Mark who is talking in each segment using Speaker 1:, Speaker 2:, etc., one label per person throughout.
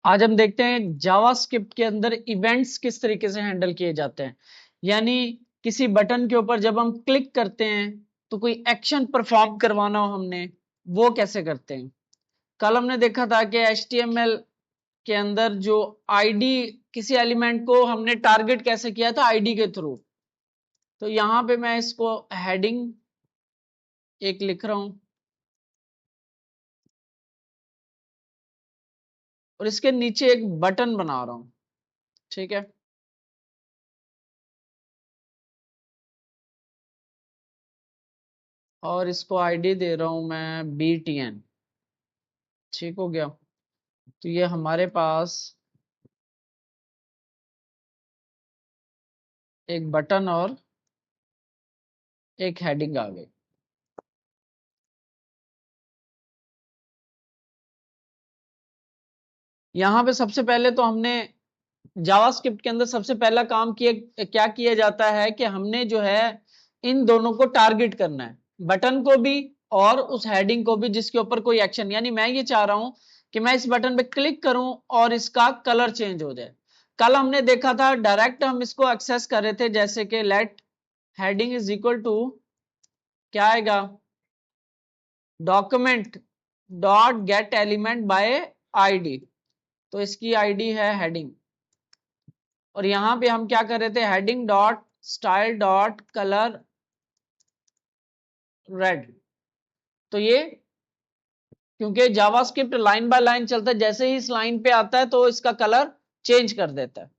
Speaker 1: आज हम देखते हैं जावास्क्रिप्ट के अंदर इवेंट्स किस तरीके से हैंडल किए जाते हैं। यानी किसी बटन के ऊपर जब हम क्लिक करते हैं तो कोई एक्शन परफॉर्म करवाना हो हमने, वो कैसे करते हैं। कल हमने देखा था कि HTML के अंदर जो आईडी, किसी एलिमेंट को हमने टारगेट कैसे किया था आईडी के थ्रू। तो यहां पे मैं इसको हेडिंग एक लिख रहा हूं और इसके नीचे एक बटन बना रहा हूं। ठीक है, और इसको आईडी दे रहा हूं मैं BTN। ठीक हो गया। तो ये हमारे पास एक बटन और एक हेडिंग आ गई। यहां पे सबसे पहले तो हमने जावास्क्रिप्ट के अंदर सबसे पहला काम किया, क्या किया जाता है कि हमने जो है इन दोनों को टारगेट करना है, बटन को भी और उस हेडिंग को भी जिसके ऊपर कोई एक्शन। यानी मैं ये चाह रहा हूं कि मैं इस बटन पे क्लिक करूं और इसका कलर चेंज हो जाए। कल हमने देखा था डायरेक्ट हम इसको एक्सेस कर रहे थे, जैसे कि let heading is equal to क्या आएगा, document dot get element by ID. तो इसकी आईडी है हेडिंग, और यहां पे हम क्या कर रहे थे, heading dot style dot colour red. तो ये क्योंकि जावास्क्रिप्ट लाइन बाय लाइन चलता है, जैसे ही इस लाइन पे आता है तो इसका कलर चेंज कर देता है।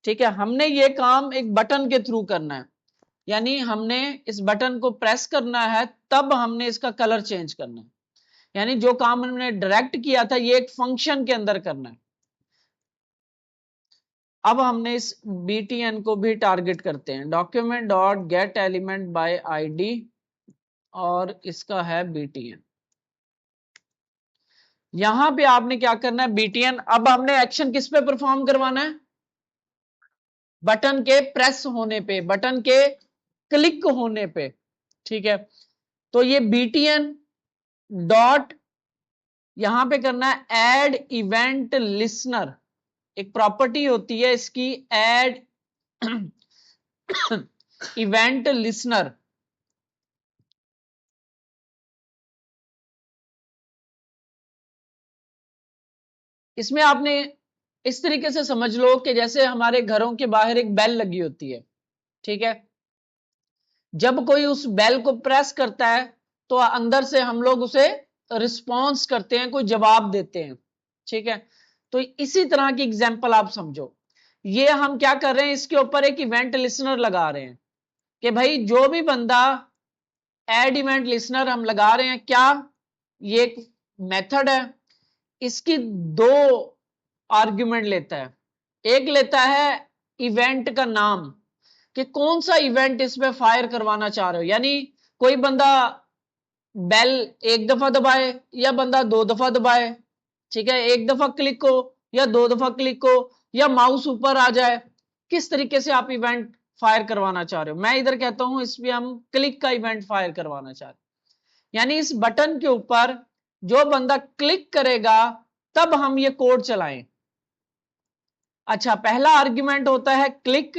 Speaker 1: ठीक है, हमने ये काम एक बटन के थ्रू करना है, यानी हमने इस बटन को प्रेस करना है तब हमने इसका कलर चेंज करना है। यानी जो काम हमने डायरेक्ट किया था ये एक फंक्शन के अंदर करना है। अब हमने इस BTN को भी टारगेट करते हैं, document dot get element by ID, और इसका है BTN। यहां पे आपने क्या करना है, BTN। अब हमने एक्शन किस पे परफॉर्म करवाना है, बटन के प्रेस होने पे, बटन के क्लिक होने पे। ठीक है, तो ये BTN डॉट यहां पे करना है ऐड इवेंट लिसनर। एक प्रॉपर्टी होती है इसकी, ऐड इवेंट लिसनर। इसमें आपने इस तरीके से समझ लो कि जैसे हमारे घरों के बाहर एक बेल लगी होती है। ठीक है, जब कोई उस बेल को प्रेस करता है तो अंदर से हम लोग उसे रिस्पॉन्स करते हैं, कोई जवाब देते हैं। ठीक है, तो इसी तरह की एग्जांपल आप समझो। ये हम क्या कर रहे हैं, इसके ऊपर एक इवेंट लिसनर लगा रहे हैं कि भाई जो भी बंदा, ऐड इवेंट लिसनर हम लगा रहे हैं। क्या ये एक मेथड है, इसकी दो आर्ग्यूमेंट लेता है। एक लेता है इवेंट का नाम, कि कौन सा इवेंट इसमें फायर करवाना चाह रहे हो। यानी कोई बंदा बेल एक दफा दबाए या बंदा दो दफा दबाए। ठीक है, एक दफा क्लिक हो या दो दफा क्लिक हो या माउस ऊपर आ जाए, किस तरीके से आप इवेंट फायर करवाना चाह रहे हो। मैं इधर कहता हूं इसमें हम क्लिक का इवेंट फायर करवाना चाह रहे हैं। यानी इस बटन के ऊपर जो बंदा क्लिक करेगा तब हम ये कोड चलाएं। अच्छा, पहला आर्ग्यूमेंट होता है क्लिक,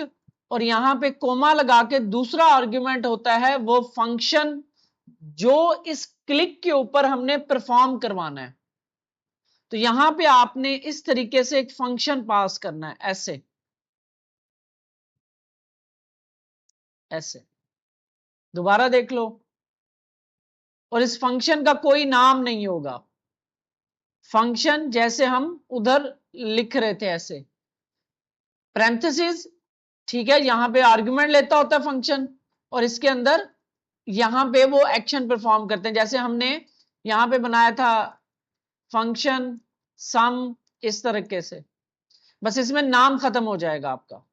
Speaker 1: और यहां पे कोमा लगा के दूसरा आर्ग्यूमेंट होता है वो फंक्शन जो इस क्लिक के ऊपर हमने परफॉर्म करवाना है। तो यहां पे आपने इस तरीके से एक फंक्शन पास करना है, ऐसे ऐसे। दोबारा देख लो, और इस फंक्शन का कोई नाम नहीं होगा। फंक्शन जैसे हम उधर लिख रहे थे ऐसे, पैरेंथेसिस। ठीक है, यहां पे आर्गुमेंट लेता होता है फंक्शन, और इसके अंदर यहां पे वो एक्शन परफॉर्म करते हैं। जैसे हमने यहां पे बनाया था फंक्शन सम, इस तरीके से, बस इसमें नाम खत्म हो जाएगा आपका।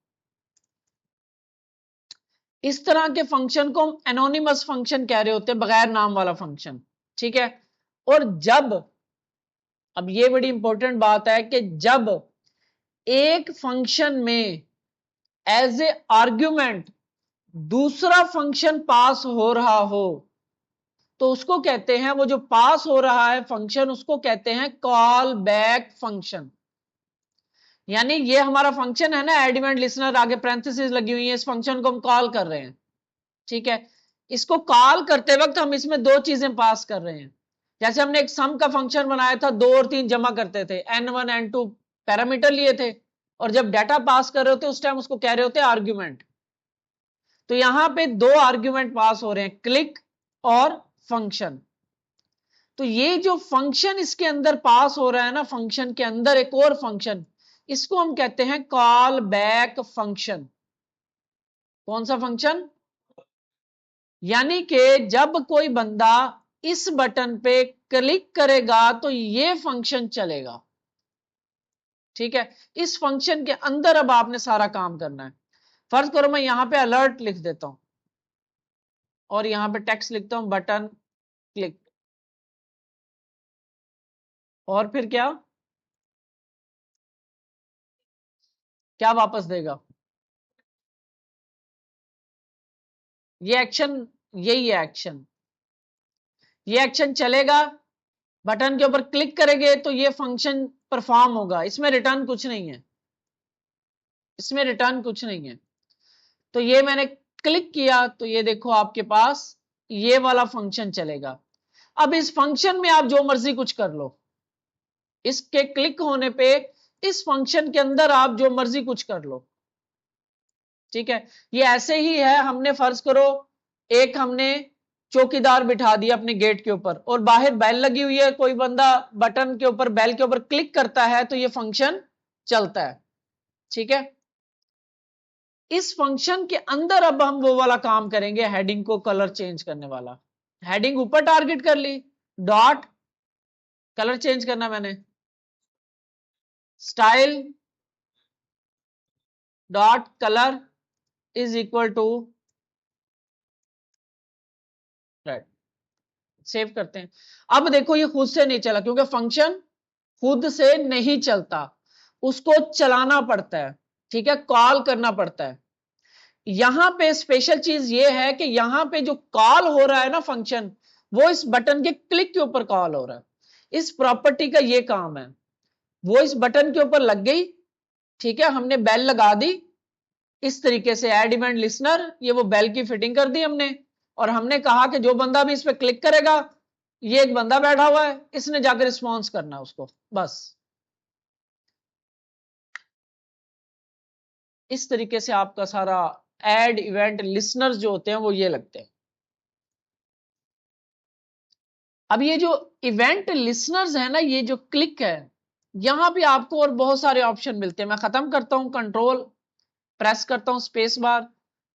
Speaker 1: इस तरह के फंक्शन को हम एनोनिमस फंक्शन कह रहे होते हैं, बगैर नाम वाला फंक्शन। ठीक है, और जब, अब ये बड़ी इंपॉर्टेंट बात है कि जब एक फंक्शन में एज ए आर्ग्यूमेंट दूसरा फंक्शन पास हो रहा हो तो उसको कहते हैं, वो जो पास हो रहा है फंक्शन उसको कहते हैं कॉल बैक फंक्शन। यानी ये हमारा फंक्शन है ना, एड इवेंट लिसनर, आगे पैरेंथेसिस लगी हुई है, इस फंक्शन को हम कॉल कर रहे हैं। ठीक है, इसको कॉल करते वक्त हम इसमें दो चीजें पास कर रहे हैं। जैसे हमने एक सम का फंक्शन बनाया था, 2 और 3 जमा करते थे, n1 n2 पैरामीटर लिए थे, और जब डाटा पास कर रहे होते उस टाइम उसको कह रहे होते आर्ग्यूमेंट। तो यहां पे 2 आर्ग्यूमेंट पास हो रहे हैं, क्लिक और फंक्शन। तो ये जो फंक्शन इसके अंदर पास हो रहा है ना, फंक्शन के अंदर एक और फंक्शन, इसको हम कहते हैं कॉल बैक फंक्शन। कौन सा फंक्शन? यानी कि जब कोई बंदा इस बटन पे क्लिक करेगा तो ये फंक्शन चलेगा। ठीक है, इस फंक्शन के अंदर अब आपने सारा काम करना है। फर्ज करो मैं यहां पे अलर्ट लिख देता हूं और यहां पे टेक्स्ट लिखता हूं बटन क्लिक, और फिर क्या क्या वापस देगा? ये एक्शन, यही है एक्शन। ये एक्शन चलेगा, बटन के ऊपर क्लिक करेंगे तो ये फंक्शन परफॉर्म होगा, इसमें रिटर्न कुछ नहीं है, इसमें रिटर्न कुछ नहीं है। तो ये मैंने क्लिक किया तो ये देखो आपके पास ये वाला फंक्शन चलेगा। अब इस फंक्शन में आप जो मर्जी कुछ कर लो, इसके क्लिक होने पे इस फंक्शन के अंदर आप जो मर्जी कुछ कर लो। ठीक है, ये ऐसे ही है, हमने फर्ज करो एक हमने चौकीदार बिठा दिया अपने गेट के ऊपर और बाहर बेल लगी हुई है, कोई बंदा बटन के ऊपर बेल के ऊपर क्लिक करता है तो ये फंक्शन चलता है। ठीक है, इस फंक्शन के अंदर अब हम वो वाला काम करेंगे, हेडिंग को कलर चेंज करने वाला। हेडिंग ऊपर टारगेट कर ली, डॉट कलर चेंज करना मैंने, style dot colour is equal to red. Save करते हैं। अब देखो ये खुद से नहीं चला क्योंकि फंक्शन खुद से नहीं चलता, उसको चलाना पड़ता है। ठीक है, कॉल करना पड़ता है। यहां पे स्पेशल चीज ये है कि यहां पे जो कॉल हो रहा है ना फंक्शन, वो इस बटन के क्लिक के ऊपर कॉल हो रहा है। इस प्रॉपर्टी का ये काम है, वो इस बटन के ऊपर लग गई। ठीक है, हमने बेल लगा दी इस तरीके से, एड इवेंट लिसनर, ये वो बेल की फिटिंग कर दी हमने, और हमने कहा कि जो बंदा भी इस पर क्लिक करेगा, ये एक बंदा बैठा हुआ है, इसने जाकर रिस्पॉन्स करना उसको, बस इस तरीके से आपका सारा एड इवेंट लिसनर्स जो होते हैं वो ये लगते हैं। अब ये जो इवेंट लिसनर्स है ना, ये जो क्लिक है, यहां पे आपको और बहुत सारे ऑप्शन मिलते हैं। मैं खत्म करता हूं, कंट्रोल प्रेस करता हूं स्पेस बार,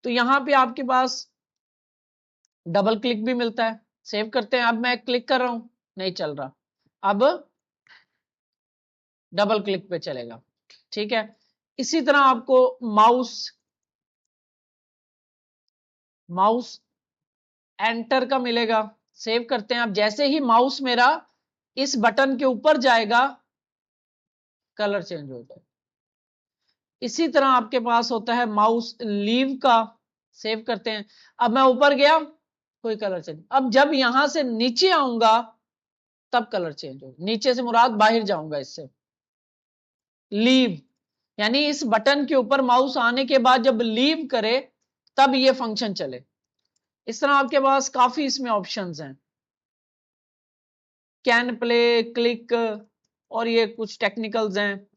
Speaker 1: तो यहां पे आपके पास डबल क्लिक भी मिलता है। सेव करते हैं, अब मैं क्लिक कर रहा हूं, नहीं चल रहा, अब डबल क्लिक पे चलेगा। ठीक है, इसी तरह आपको माउस माउस एंटर का मिलेगा। सेव करते हैं, अब जैसे ही माउस मेरा इस बटन के ऊपर जाएगा कलर चेंज हो जाएगा। इसी तरह आपके पास होता है माउस लीव का। सेव करते हैं, अब मैं ऊपर गया कोई कलर चेंज, अब जब यहां से नीचे आऊंगा तब कलर चेंज हो, नीचे से मुराद बाहर जाऊंगा इससे। लीव यानी इस बटन के ऊपर माउस आने के बाद जब लीव करे तब ये फंक्शन चले। इस तरह आपके पास काफी इसमें ऑप्शंस हैं, कैन प्ले, क्लिक, और ये कुछ टेक्निकल्स हैं।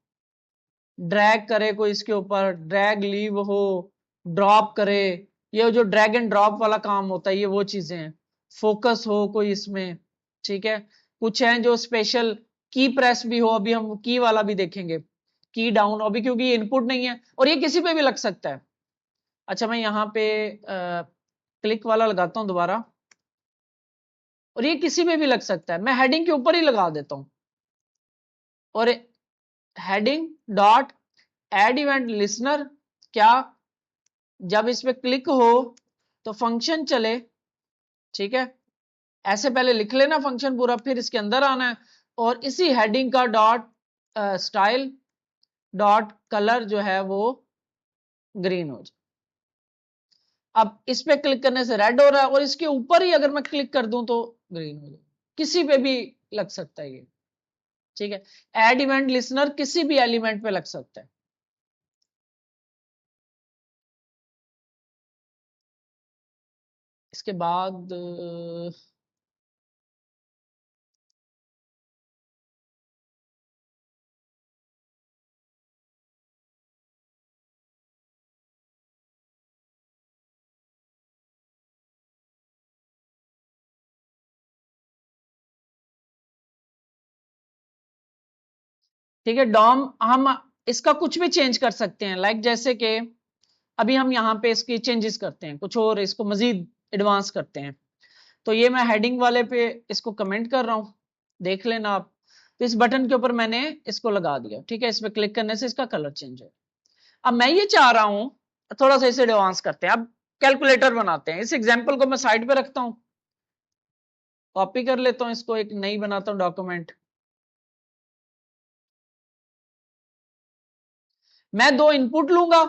Speaker 1: ड्रैग करे कोई इसके ऊपर, ड्रैग लीव हो, ड्रॉप करे, ये जो ड्रैग एंड ड्रॉप वाला काम होता है, ये वो चीजें हैं। फोकस हो कोई इसमें। ठीक है, कुछ हैं जो स्पेशल की प्रेस भी हो, अभी हम की वाला भी देखेंगे, की डाउन, अभी क्योंकि ये इनपुट नहीं है, और ये किसी पे भी लग सकता है। अच्छा, मैं यहाँ पे क्लिक वाला लगाता हूँ दोबारा, और ये किसी पे भी लग सकता है, मैं हेडिंग के ऊपर ही लगा देता हूं, और heading dot add event listener, क्या जब इस पे क्लिक हो तो फंक्शन चले। ठीक है, ऐसे पहले लिख लेना फंक्शन पूरा, फिर इसके अंदर आना है, और इसी हेडिंग का डॉट स्टाइल डॉट कलर जो है वो ग्रीन हो जाए। अब इस पे क्लिक करने से रेड हो रहा है, और इसके ऊपर ही अगर मैं क्लिक कर दूं तो ग्रीन हो जाए, किसी पे भी लग सकता है ये। ठीक है, ऐड इवेंट लिसनर किसी भी एलिमेंट पे लग सकता है। इसके बाद ठीक है, डॉम हम इसका कुछ भी चेंज कर सकते हैं, लाइक जैसे कि अभी हम यहाँ पे इसकी चेंजेस करते हैं, कुछ और इसको मजीद एडवांस करते हैं। तो ये मैं हेडिंग वाले पे इसको कमेंट कर रहा हूं, देख लेना आप। तो इस बटन के ऊपर मैंने इसको लगा दिया, ठीक है, इस पे क्लिक करने से इसका कलर चेंज है। अब मैं ये चाह रहा हूं थोड़ा सा इसे एडवांस करते हैं, अब कैलकुलेटर बनाते हैं। इस एग्जाम्पल को मैं साइड पे रखता हूं, कॉपी कर लेता हूं इसको, एक नई बनाता हूं डॉक्यूमेंट। मैं दो इनपुट लूंगा,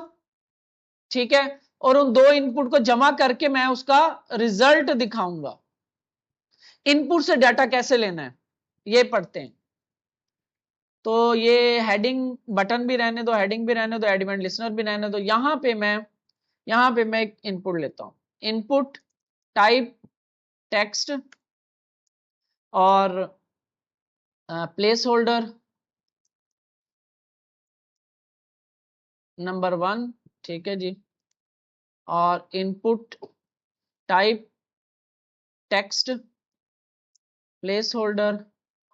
Speaker 1: ठीक है, और उन दो इनपुट को जमा करके मैं उसका रिजल्ट दिखाऊंगा। इनपुट से डाटा कैसे लेना है ये पढ़ते हैं। तो ये हेडिंग बटन भी रहने दो, हेडिंग भी रहने दो, एड इवेंट लिसनर भी रहने दो। यहां पे मैं एक इनपुट लेता हूं, इनपुट टाइप टेक्स्ट और प्लेस होल्डर नंबर 1, ठीक है जी, और input type text place holder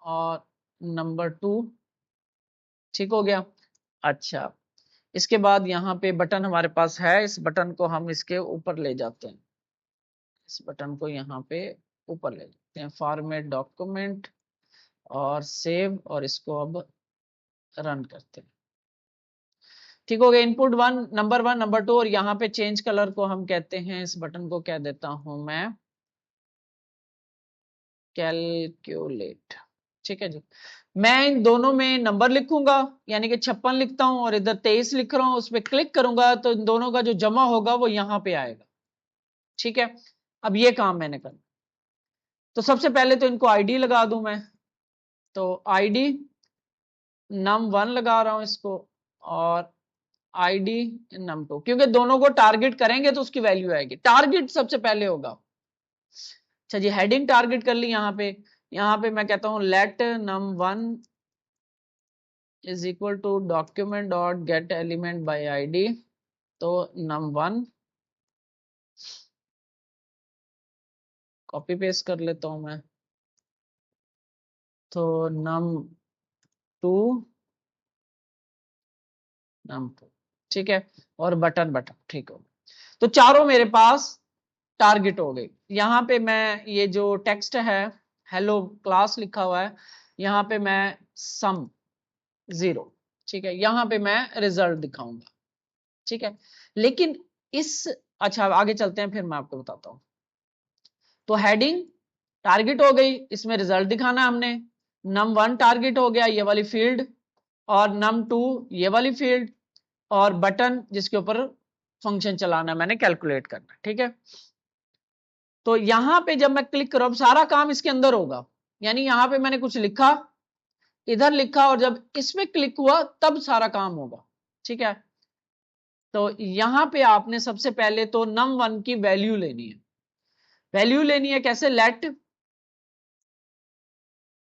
Speaker 1: और नंबर 2, ठीक हो गया। अच्छा, इसके बाद यहाँ पे बटन हमारे पास है, इस बटन को हम इसके ऊपर ले जाते हैं, इस बटन को यहाँ पे ऊपर ले जाते हैं, फॉर्मेट डॉक्यूमेंट और सेव, और इसको अब रन करते हैं। ठीक हो गया, इनपुट 1 नंबर 1 नंबर 2, और यहाँ पे चेंज कलर को हम कहते हैं, इस बटन को कह देता हूं मैं कैलकुलेट, ठीक है जी। मैं इन दोनों में नंबर लिखूंगा, यानी कि 56 लिखता हूं, और इधर 23 लिख रहा हूं, उस पर क्लिक करूंगा तो इन दोनों का जो जमा होगा वो यहाँ पे आएगा, ठीक है। अब ये काम मैंने करना, तो सबसे पहले तो इनको आईडी लगा दूं मैं, तो आईडी num1 लगा रहा हूं इसको, और आईडी num2, क्योंकि दोनों को टारगेट करेंगे तो उसकी वैल्यू आएगी, टारगेट सबसे पहले होगा। अच्छा जी, हेडिंग टारगेट कर ली, यहाँ पे मैं कहता हूं let num1 is equal to document dot get element by ID. तो num1 कॉपी पेस्ट कर लेता हूं मैं, तो num2 num2, ठीक है, और बटन बटन, ठीक हो। तो चारों मेरे पास टारगेट हो गई। यहाँ पे मैं ये जो टेक्स्ट है हेलो क्लास लिखा हुआ है, यहाँ पे मैं सम 0, ठीक है, यहाँ पे मैं रिजल्ट दिखाऊंगा, ठीक है। लेकिन इस अच्छा आगे चलते हैं, फिर मैं आपको बताता हूं। तो हेडिंग टारगेट हो गई, इसमें रिजल्ट दिखाना है हमने, num1 टारगेट हो गया ये वाली फील्ड, और num2 ये वाली फील्ड, और बटन जिसके ऊपर फंक्शन चलाना है मैंने, कैलकुलेट करना, ठीक है। तो यहां पे जब मैं क्लिक करूं, अब सारा काम इसके अंदर होगा, यानी यहां पे मैंने कुछ लिखा, इधर लिखा, और जब इसमें क्लिक हुआ तब सारा काम होगा, ठीक है। तो यहां पे आपने सबसे पहले तो num1 की वैल्यू लेनी है, कैसे, लेट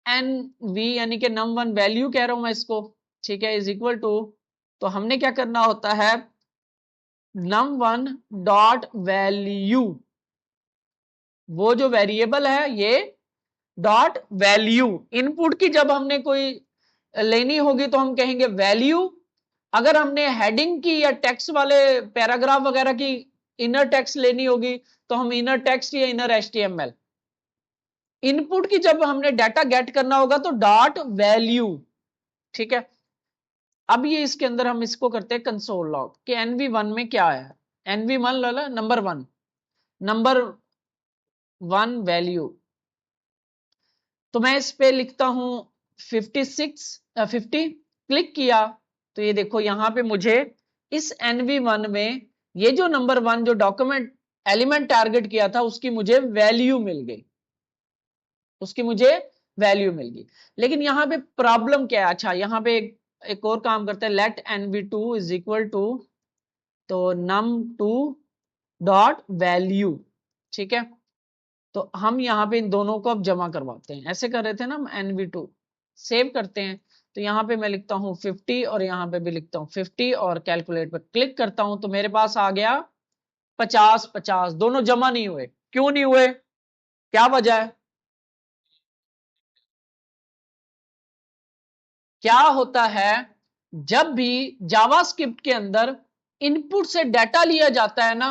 Speaker 1: एन वी, यानी कि num1 वैल्यू कह रहा हूं मैं इसको, ठीक है, इज इक्वल टू, तो हमने क्या करना होता है, num1 डॉट वैल्यू, वो जो वेरिएबल है ये डॉट वैल्यू, इनपुट की जब हमने कोई लेनी होगी तो हम कहेंगे वैल्यू। अगर हमने हेडिंग की या टेक्स्ट वाले पैराग्राफ वगैरह की इनर टेक्स्ट लेनी होगी तो हम इनर टेक्स्ट या इनर एचटीएमएल। इनपुट की जब हमने डाटा गेट करना होगा तो डॉट वैल्यू, ठीक है। अब ये इसके अंदर हम इसको करते हैं कंसोल लॉग कि NV1 में क्या है, NV1 नंबर 1 वैल्यू, तो मैं इस पे लिखता हूं 50, क्लिक किया तो ये देखो यहां पे मुझे इस NV1 में ये जो नंबर 1 जो डॉक्यूमेंट एलिमेंट टारगेट किया था उसकी मुझे वैल्यू मिल गई, उसकी मुझे वैल्यू मिल गई। लेकिन यहाँ पे प्रॉब्लम क्या है, अच्छा यहाँ पे एक और काम करते हैं, late nv2 is equal to, तो num2 डॉट वैल्यू, ठीक है। तो हम यहाँ पे इन दोनों को अब जमा करवाते हैं, ऐसे कर रहे थे ना हम, nv2 सेव करते हैं। तो यहाँ पे मैं लिखता हूँ 50 और यहाँ पे भी लिखता हूँ 50 और कैलकुलेट पर क्लिक करता हूं तो मेरे पास आ गया 50 50, दोनों जमा नहीं हुए। क्यों नहीं हुए, क्या वजह है? क्या होता है, जब भी जावास्क्रिप्ट के अंदर इनपुट से डाटा लिया जाता है ना,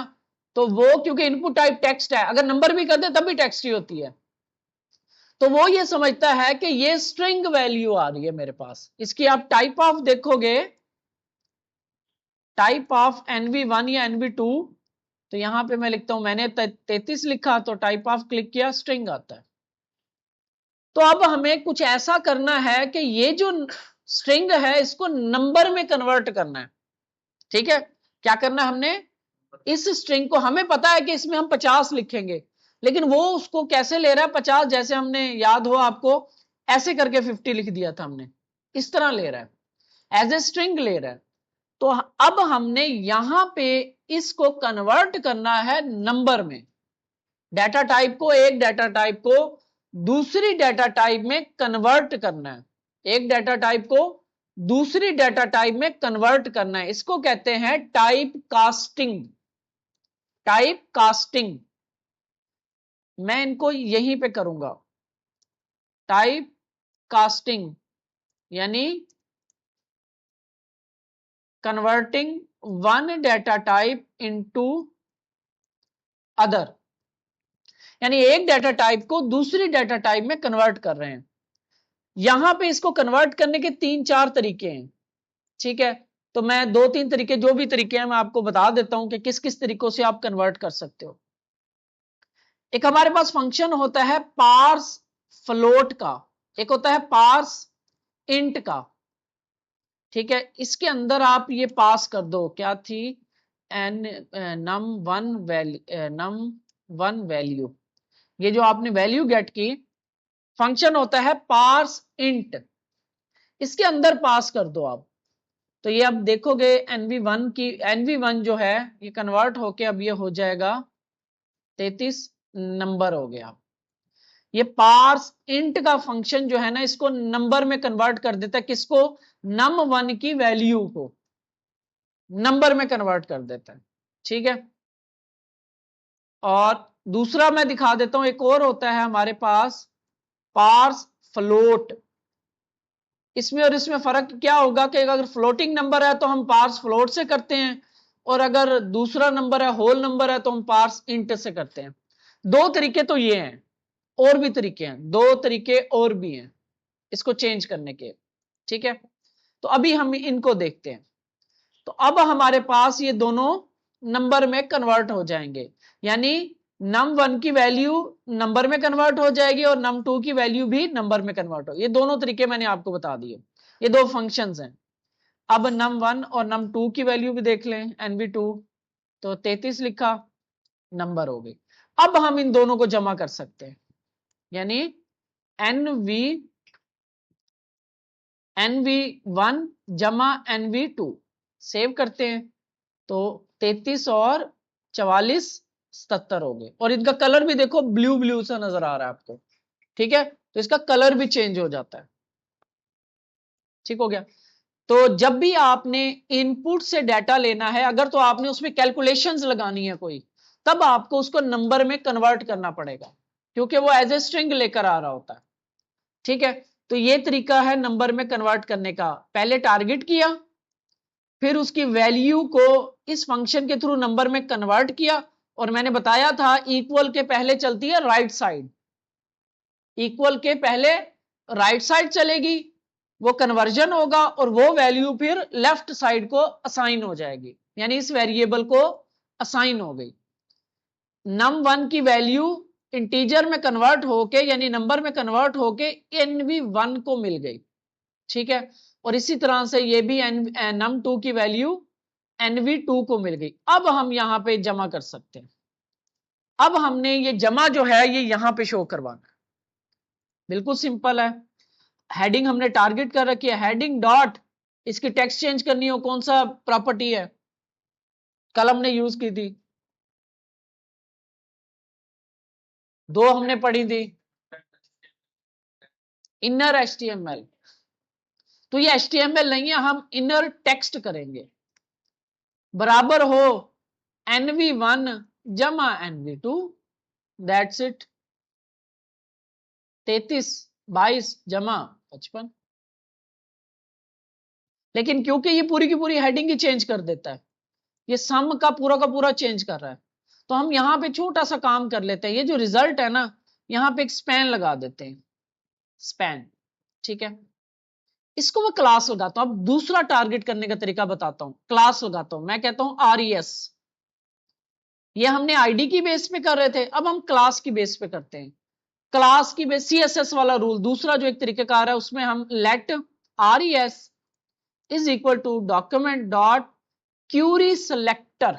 Speaker 1: तो वो क्योंकि इनपुट टाइप टेक्स्ट है, अगर नंबर भी कर दे तब भी टेक्स्ट ही होती है, तो वो ये समझता है कि ये स्ट्रिंग वैल्यू आ रही है मेरे पास। इसकी आप टाइप ऑफ देखोगे, टाइप ऑफ nv1 या nv2, तो यहां पे मैं लिखता हूं, मैंने 33 लिखा तो टाइप ऑफ क्लिक किया, स्ट्रिंग आता है। तो अब हमें कुछ ऐसा करना है कि ये जो स्ट्रिंग है इसको नंबर में कन्वर्ट करना है, ठीक है। क्या करना है हमने, इस स्ट्रिंग को, हमें पता है कि इसमें हम 50 लिखेंगे, लेकिन वो उसको कैसे ले रहा है 50, जैसे हमने, याद हो आपको, ऐसे करके 50 लिख दिया था हमने, इस तरह ले रहा है, एज ए स्ट्रिंग ले रहा है। तो अब हमने यहां पे इसको कन्वर्ट करना है नंबर में, डाटा टाइप को, एक डाटा टाइप को दूसरी डाटा टाइप में कन्वर्ट करना है, एक डाटा टाइप को दूसरी डाटा टाइप में कन्वर्ट करना है। इसको कहते हैं टाइप कास्टिंग, टाइप कास्टिंग। मैं इनको यहीं पे करूंगा, टाइप कास्टिंग, यानी converting one data type into other, यानी एक डाटा टाइप को दूसरी डाटा टाइप में कन्वर्ट कर रहे हैं। यहां पे इसको कन्वर्ट करने के 3-4 तरीके हैं, ठीक है। तो मैं 2-3 तरीके, जो भी तरीके हैं मैं आपको बता देता हूं कि किस किस तरीकों से आप कन्वर्ट कर सकते हो। एक हमारे पास फंक्शन होता है पार्स फ्लोट का, एक होता है पार्स इंट का, ठीक है। इसके अंदर आप ये पास कर दो, क्या थी, एन num1 वैल्यू, ये जो आपने वैल्यू गेट की, फंक्शन होता है पार्स इंट, इसके अंदर पास कर दो आप। तो ये अब देखोगे nv1 की, nv1 जो है ये कन्वर्ट होके अब ये हो जाएगा 33 नंबर हो गया। ये पार्स इंट का फंक्शन जो है ना, इसको नंबर में कन्वर्ट कर देता है, किसको, num1 की वैल्यू को नंबर में कन्वर्ट कर देता है, ठीक है। और दूसरा मैं दिखा देता हूं, एक और होता है हमारे पास पार्स फ्लोट। इसमें और इसमें फर्क क्या होगा कि अगर फ्लोटिंग नंबर है तो हम पार्स फ्लोट से करते हैं, और अगर दूसरा नंबर है, होल नंबर है, तो हम पार्स इंट से करते हैं। दो तरीके तो ये हैं, और भी तरीके हैं, दो तरीके और भी हैं इसको चेंज करने के, ठीक है। तो अभी हम इनको देखते हैं। तो अब हमारे पास ये दोनों नंबर में कन्वर्ट हो जाएंगे, यानी num1 की वैल्यू नंबर में कन्वर्ट हो जाएगी और num2 की वैल्यू भी नंबर में कन्वर्ट हो, ये दोनों तरीके मैंने आपको बता दिए, ये दो फंक्शंस हैं। अब num1 और num2 की वैल्यू भी देख लें, nv2, तो 33 लिखा, नंबर हो गई। अब हम इन दोनों को जमा कर सकते हैं, यानी nv1 जमा nv2, सेव करते हैं, तो 33 और 44 77 हो गए, और इनका कलर भी देखो ब्लू ब्लू सा नजर आ रहा है आपको, ठीक है। तो इसका कलर भी चेंज हो जाता है, ठीक हो गया। तो जब भी आपने इनपुट से डाटा लेना है, अगर तो आपने उसमें कैलकुलेशंस लगानी है कोई, तब आपको उसको नंबर में कन्वर्ट करना पड़ेगा, क्योंकि वो एज ए स्ट्रिंग लेकर आ रहा होता है, ठीक है। तो ये तरीका है नंबर में कन्वर्ट करने का, पहले टारगेट किया, फिर उसकी वैल्यू को इस फंक्शन के थ्रू नंबर में कन्वर्ट किया, और मैंने बताया था इक्वल के पहले चलती है राइट साइड, इक्वल के पहले राइट साइड चलेगी, वो कन्वर्जन होगा, और वो वैल्यू फिर लेफ्ट साइड को असाइन हो जाएगी, यानी इस वेरिएबल को असाइन हो गई। num1 की वैल्यू इंटीजर में कन्वर्ट होके, यानी नंबर में कन्वर्ट होके nv1 को मिल गई, ठीक है। और इसी तरह से ये भी num2 की वैल्यू nv2 को मिल गई। अब हम यहां पे जमा कर सकते हैं। अब हमने ये जमा जो है ये यहां पे शो करवाना है, बिल्कुल सिंपल है। हेडिंग हमने टारगेट कर रखी है, हेडिंग डॉट, इसकी टेक्स्ट चेंज करनी हो कौन सा प्रॉपर्टी है, कल हमने यूज की थी, दो हमने पढ़ी थी, इनर HTML। तो ये HTML नहीं है, हम इनर टेक्स्ट करेंगे। बराबर हो NV1 जमा NV2, दैट्स इट। 33 22 जमा 55। लेकिन क्योंकि ये पूरी की पूरी हेडिंग ही चेंज कर देता है, ये सम का पूरा चेंज कर रहा है, तो हम यहां पे छोटा सा काम कर लेते हैं। ये जो रिजल्ट है ना, यहां पे एक स्पैन लगा देते हैं, स्पैन। ठीक है, इसको मैं क्लास लगाता हूं। अब दूसरा टारगेट करने का तरीका बताता हूं, क्लास लगाता हूं। मैं कहता हूं RES, ये हमने आईडी की बेस पे कर रहे थे, अब हम क्लास की बेस पे करते हैं। क्लास की बेस CSS वाला रूल, दूसरा जो एक तरीकेकार है, उसमें हम let RES is equal to document dot query selector.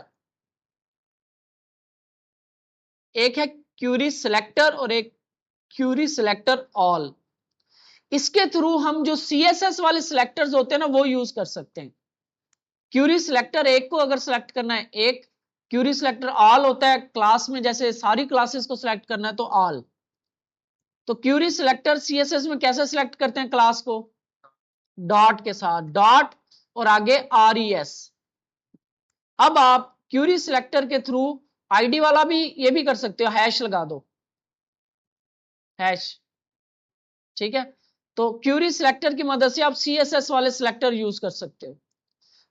Speaker 1: एक है क्यूरी सिलेक्टर और एक क्यूरी सिलेक्टर ऑल। इसके थ्रू हम जो CSS वाले सिलेक्टर्स होते हैं ना, वो यूज कर सकते हैं। क्यूरी सिलेक्टर एक को अगर सिलेक्ट करना है, एक क्यूरी सिलेक्टर ऑल होता है क्लास में, जैसे सारी क्लासेस को सिलेक्ट करना है तो ऑल। तो क्यूरी सिलेक्टर CSS में कैसे सिलेक्ट करते हैं क्लास को, डॉट के साथ, डॉट और आगे RES। अब आप क्यूरी सिलेक्टर के थ्रू आईडी वाला भी ये भी कर सकते हो, हैश लगा दो, हैश। ठीक है, तो क्यूरी सिलेक्टर की मदद से आप CSS वाले सिलेक्टर यूज कर सकते हो।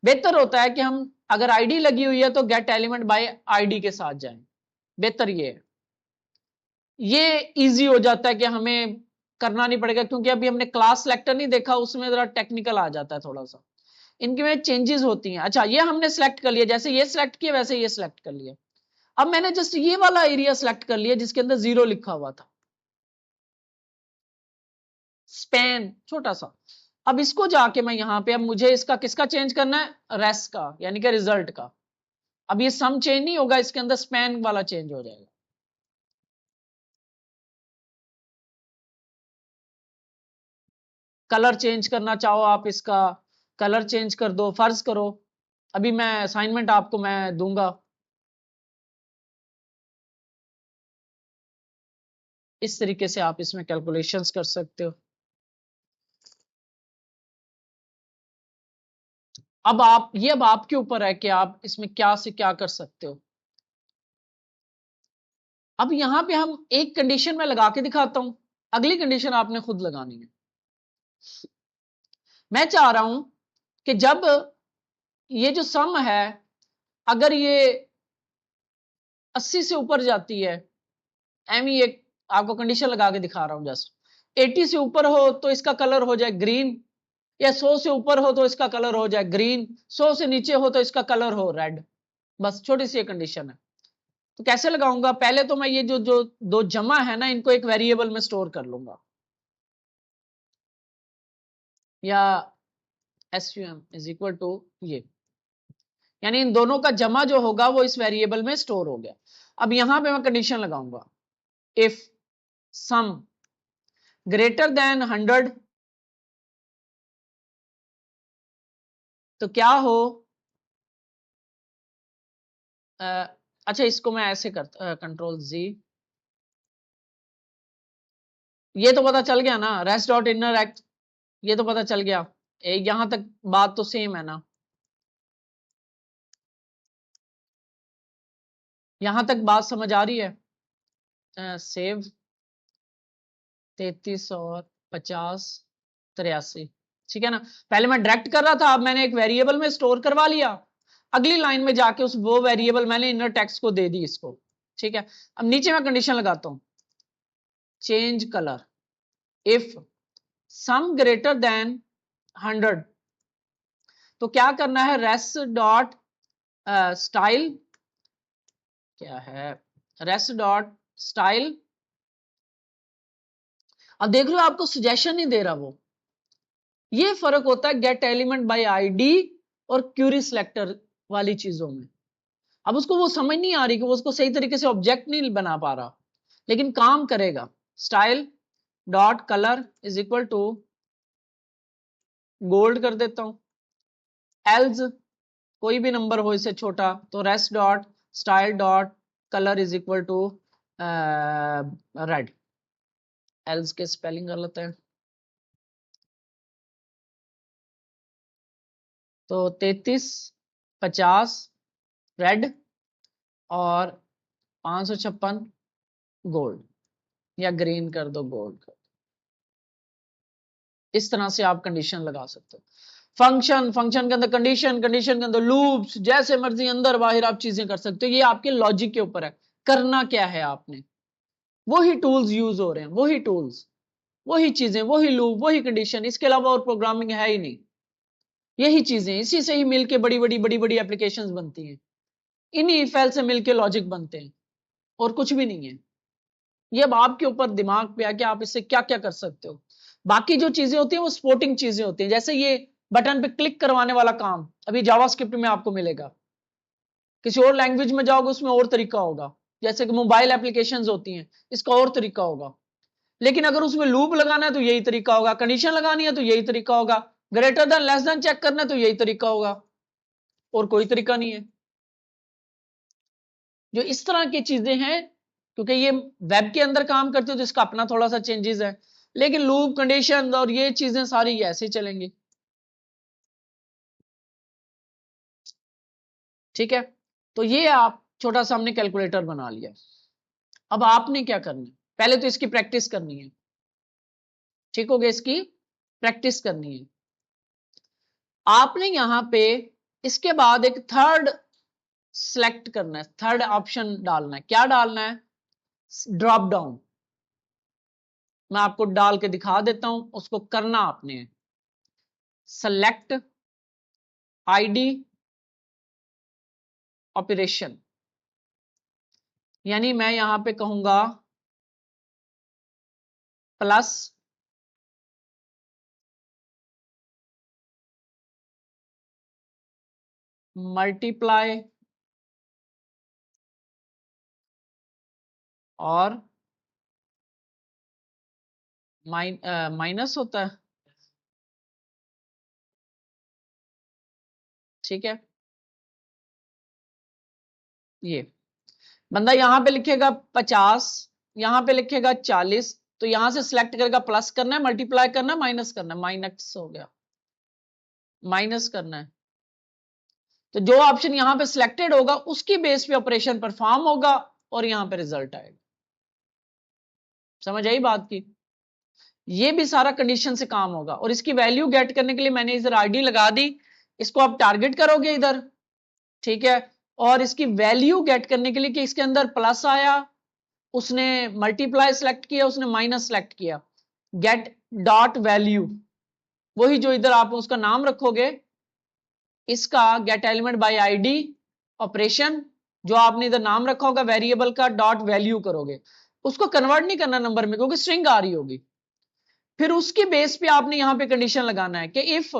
Speaker 1: बेहतर होता है कि हम अगर आईडी लगी हुई है तो गेट एलिमेंट बाय आईडी के साथ जाएं, बेहतर ये है। ये इजी हो जाता है कि हमें करना नहीं पड़ेगा, क्योंकि अभी हमने क्लास सिलेक्टर नहीं देखा, उसमें जरा टेक्निकल आ जाता है थोड़ा सा, इनके में चेंजेस होती हैं। अच्छा, ये हमने सिलेक्ट कर लिया, जैसे ये सिलेक्ट किया वैसे ये सिलेक्ट कर लिया। अब मैंने जस्ट ये वाला एरिया सिलेक्ट कर लिया जिसके अंदर 0 लिखा हुआ था, स्पैन छोटा सा। अब इसको जाके मैं यहां पे, अब मुझे इसका किसका चेंज करना है, रेस का, यानी कि रिजल्ट का। अब ये सम चेंज नहीं होगा, इसके अंदर स्पैन वाला चेंज हो जाएगा। कलर चेंज करना चाहो आप, इसका कलर चेंज कर दो। फर्ज करो अभी मैं असाइनमेंट आपको मैं दूंगा, इस तरीके से आप इसमें कैलकुलेशंस कर सकते हो। अब आपके ऊपर है कि आप इसमें क्या से क्या कर सकते हो। अब यहां पे हम एक कंडीशन में लगा के दिखाता हूं, अगली कंडीशन आपने खुद लगानी है। मैं चाह रहा हूं कि जब ये जो सम है, अगर ये 80 से ऊपर जाती है, एम ही एक आपको कंडीशन लगा के दिखा रहा हूं, जस्ट 80 से ऊपर हो तो इसका कलर हो जाए ग्रीन, या 100 से ऊपर हो तो इसका कलर हो जाए ग्रीन, 100 से नीचे हो तो इसका कलर हो रेड। बस छोटी सी कंडीशन है। तो कैसे लगाऊंगा, पहले तो मैं ये जो जो दो जमा है ना, इनको एक वेरिएबल में स्टोर कर लूंगा, या sum इज इक्वल टू ये, यानी इन दोनों का जमा जो होगा वो इस वेरिएबल में स्टोर हो गया। अब यहां पे मैं कंडीशन लगाऊंगा, इफ सम ग्रेटर देन 100, तो क्या हो, अच्छा इसको मैं ऐसे करता, कंट्रोल Z, ये तो पता चल गया ना, रेस्ट डॉट इनर एक्ट, ये तो पता चल गया। यहां तक बात तो सेम है ना, यहां तक बात समझ आ रही है। सेव 33 और 50 83, ठीक है ना। पहले मैं डायरेक्ट कर रहा था, अब मैंने एक वेरिएबल में स्टोर करवा लिया, अगली लाइन में जाके उस वो वेरिएबल मैंने इनर टेक्स्ट को दे दी इसको। ठीक है, अब नीचे मैं कंडीशन लगाता हूं, change colour if some greater than 100, तो क्या करना है, रेस डॉट स्टाइल, क्या है, रेस डॉट स्टाइल। अब देख लो आपको सजेशन नहीं दे रहा वो, ये फर्क होता है गेट एलिमेंट बाय आईडी और क्यूरी सिलेक्टर वाली चीजों में। अब उसको वो समझ नहीं आ रही कि वो उसको सही तरीके से ऑब्जेक्ट नहीं बना पा रहा, लेकिन काम करेगा। Style dot colour is equal to gold कर देता हूं, एल्स कोई भी नंबर हो इससे छोटा तो rest dot style dot colour is equal to red. Else के स्पेलिंग गलत है, तो 3350 रेड और 556 गोल्ड, या ग्रीन कर दो, गोल्ड कर दो। इस तरह से आप कंडीशन लगा सकते हो। फंक्शन के अंदर कंडीशन, कंडीशन के अंदर लूप्स, जैसे मर्जी अंदर बाहर आप चीजें कर सकते हो। ये आपके लॉजिक के ऊपर है, करना क्या है आपने। वही टूल्स यूज हो रहे हैं, वही टूल्स, वही चीजें, वही लूप, वही कंडीशन, इसके अलावा और प्रोग्रामिंग है ही नहीं। यही चीजें, इसी से ही मिलके बड़ी बड़ी बड़ी बड़ी एप्लीकेशंस बनती हैं, इन्हीं इफ से मिलके लॉजिक बनते हैं, और कुछ भी नहीं है। ये अब आपके ऊपर दिमाग पे है कि आप इससे क्या क्या कर सकते हो। बाकी जो चीजें होती हैं वो सपोर्टिंग चीजें होती हैं, जैसे ये बटन पे क्लिक करवाने वाला काम अभी जावास्क्रिप्ट में आपको मिलेगा, किसी और लैंग्वेज में जाओगे उसमें और तरीका होगा, जैसे कि मोबाइल एप्लीकेशंस होती हैं इसका और तरीका होगा। लेकिन अगर उसमें लूप लगाना है तो यही तरीका होगा, कंडीशन लगानी है तो यही तरीका होगा, greater than less than check करना है तो यही तरीका होगा, और कोई तरीका नहीं है। जो इस तरह की चीजें हैं, क्योंकि ये वेब के अंदर काम करते हो तो इसका अपना थोड़ा सा चेंजेस है, लेकिन लूप, कंडीशन और ये चीजें सारी ऐसे चलेंगी। ठीक है, तो ये आप छोटा सा हमने कैलकुलेटर बना लिया। अब आपने क्या करना है, पहले तो इसकी प्रैक्टिस करनी है। ठीक हो गया, इसकी प्रैक्टिस करनी है आपने। यहां पे इसके बाद एक थर्ड सिलेक्ट करना है, थर्ड ऑप्शन डालना है। क्या डालना है, ड्रॉप डाउन। मैं आपको डाल के दिखा देता हूं, उसको करना आपने है सेलेक्ट आईडी ऑपरेशन, यानी मैं यहां पे कहूंगा प्लस मल्टीप्लाई और माइनस होता है। ठीक है, ये बंदा यहां पे लिखेगा 50, यहां पे लिखेगा 40, तो यहां से सिलेक्ट करेगा प्लस करना है, मल्टीप्लाई करना है, माइनस करना है, माइनस हो गया, माइनस करना है। तो जो ऑप्शन यहां पे सिलेक्टेड होगा उसकी बेस पे ऑपरेशन परफॉर्म होगा और यहां पे रिजल्ट आएगा। समझ आई बात की। ये भी सारा कंडीशन से काम होगा, और इसकी वैल्यू गेट करने के लिए मैंने इधर आईडी लगा दी, इसको आप टारगेट करोगे इधर। ठीक है, और इसकी वैल्यू गेट करने के लिए कि इसके अंदर प्लस आया, उसने मल्टीप्लाई सेलेक्ट किया, उसने माइनस सेलेक्ट किया, गेट डॉट वैल्यू, वही जो इधर आप उसका नाम रखोगे, इसका gate element by ID operation, जो आपने इधर नाम रखा होगा वेरिएबल का, डॉट वैल्यू करोगे। उसको कन्वर्ट नहीं करना नंबर में, क्योंकि स्ट्रिंग आ रही होगी। फिर उसकी बेस पे आपने यहां पे कंडीशन लगाना है कि इफ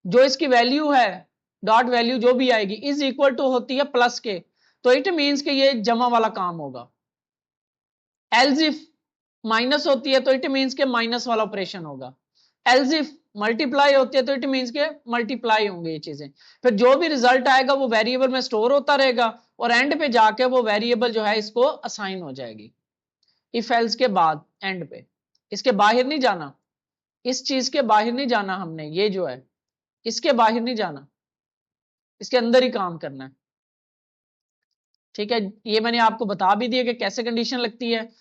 Speaker 1: जो इसकी वैल्यू है, डॉट वैल्यू जो भी आएगी इज इक्वल टू होती है प्लस के, तो इट मींस कि ये जमा वाला काम होगा। एल्स इफ माइनस होती है तो इट मींस के माइनस वाला ऑपरेशन होगा। एल्स इफ मल्टीप्लाई होती है तो इट मींस के मल्टीप्लाई होंगे ये चीजें। फिर जो भी रिजल्ट आएगा वो वेरिएबल में स्टोर होता रहेगा, और एंड पे जाके वो वेरिएबल जो है इसको असाइन हो जाएगी। इफ एल्स के बाद एंड पे, इसके बाहर नहीं जाना, इस चीज के बाहर नहीं जाना हमने, ये जो है इसके बाहर नहीं जाना, इसके अंदर ही काम करना है। ठीक है, ये मैंने आपको बता भी दिया कि कैसे कंडीशन लगती है।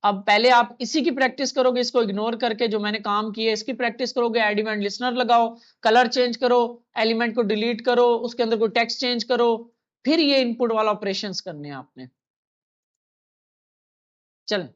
Speaker 1: अब पहले आप इसी की प्रैक्टिस करोगे, इसको इग्नोर करके जो मैंने काम किया इसकी प्रैक्टिस करोगे। एड इवेंट लिस्नर लगाओ, कलर चेंज करो, एलिमेंट को डिलीट करो, उसके अंदर कोई टेक्स्ट चेंज करो, फिर ये इनपुट वाला ऑपरेशंस करने हैं आपने। चलें।